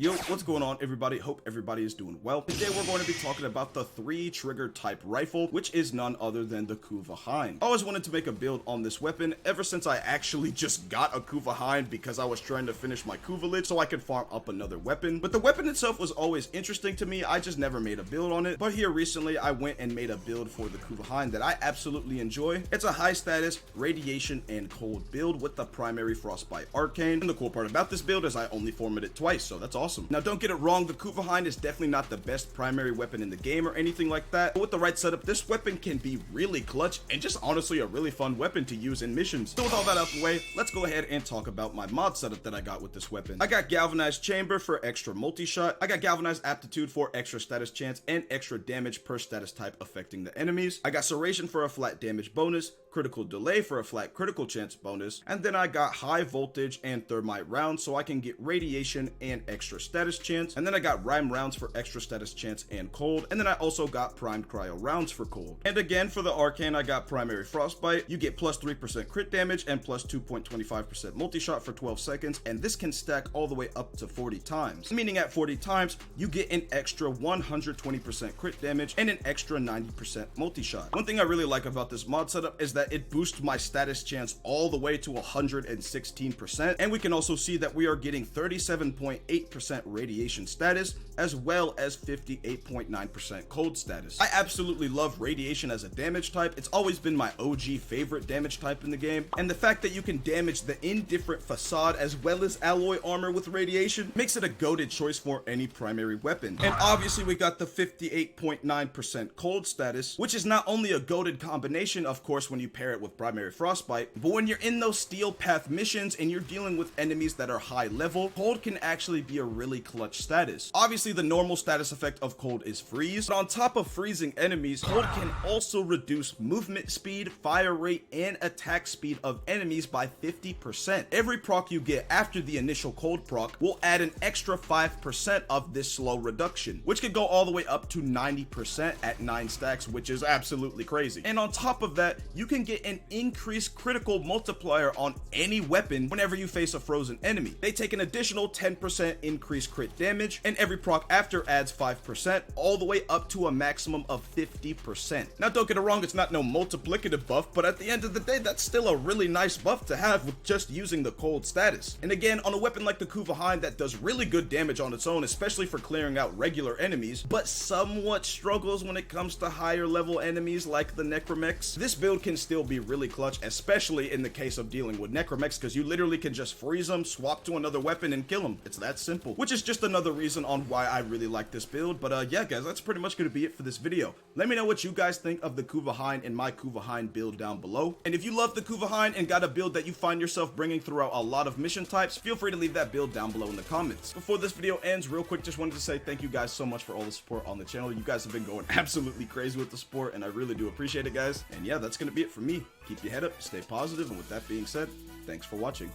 Yo, what's going on everybody? Hope everybody is doing well. Today we're going to be talking about the 3-trigger type rifle, which is none other than the Kuva Hind. I always wanted to make a build on this weapon ever since I actually just got a Kuva Hind because I was trying to finish my Kuva so I could farm up another weapon. But the weapon itself was always interesting to me, I just never made a build on it. But here recently I went and made a build for the Kuva Hind that I absolutely enjoy. It's a high status, radiation, and cold build with the primary Frostbite arcane. And the cool part about this build is I only formed it twice, so that's awesome. Now don't get it wrong, the Kuva Hind is definitely not the best primary weapon in the game or anything like that, but with the right setup, this weapon can be really clutch and just honestly a really fun weapon to use in missions. So with all that out the way, let's go ahead and talk about my mod setup that I got with this weapon. I got Galvanized Chamber for extra multi-shot, I got Galvanized Aptitude for extra status chance and extra damage per status type affecting the enemies, I got Serration for a flat damage bonus, Critical Delay for a flat critical chance bonus, and then I got High Voltage and Thermite rounds so I can get radiation and extra status chance, and then I got Rime rounds for extra status chance and cold, and then I also got Primed Cryo rounds for cold. And again for the arcane I got Primary Frostbite, you get plus 3% crit damage and plus 2.25% multi-shot for 12 seconds, and this can stack all the way up to 40 times, meaning at 40 times you get an extra 120% crit damage and an extra 90% multi-shot. One thing I really like about this mod setup is that it boosts my status chance all the way to 116%, and we can also see that we are getting 37.8% radiation status as well as 58.9% cold status. I absolutely love radiation as a damage type. It's always been my OG favorite damage type in the game, and the fact that you can damage the indifferent facade as well as alloy armor with radiation makes it a goated choice for any primary weapon. And obviously we got the 58.9% cold status, which is not only a goated combination of course when you pair it with primary Frostbite, but when you're in those steel path missions and you're dealing with enemies that are high level, cold can actually be a really clutch status. Obviously the normal status effect of cold is freeze, but on top of freezing enemies, cold can also reduce movement speed, fire rate, and attack speed of enemies by 50%. Every proc you get after the initial cold proc will add an extra 5% of this slow reduction, which could go all the way up to 90% at 9 stacks, which is absolutely crazy. And on top of that, you can get an increased critical multiplier on any weapon whenever you face a frozen enemy. They take an additional 10% increased crit damage, and every proc after adds 5%, all the way up to a maximum of 50%. Now don't get it wrong, it's not no multiplicative buff, but at the end of the day, that's still a really nice buff to have with just using the cold status. And again, on a weapon like the Kuva Hind that does really good damage on its own, especially for clearing out regular enemies, but somewhat struggles when it comes to higher level enemies like the Necromechs, this build can still be really clutch, especially in the case of dealing with Necromechs, because you literally can just freeze them, swap to another weapon, and kill them. It's that simple, which is just another reason on why I really like this build. But yeah guys, that's pretty much going to be it for this video. Let me know what you guys think of the Kuva Hind and my Kuva Hind build down below. And if you love the Kuva Hind and got a build that you find yourself bringing throughout a lot of mission types, feel free to leave that build down below in the comments. Before this video ends, real quick, just wanted to say thank you guys so much for all the support on the channel. You guys have been going absolutely crazy with the support, and I really do appreciate it, guys. And yeah, that's going to be it for me. Keep your head up, stay positive, and with that being said, thanks for watching.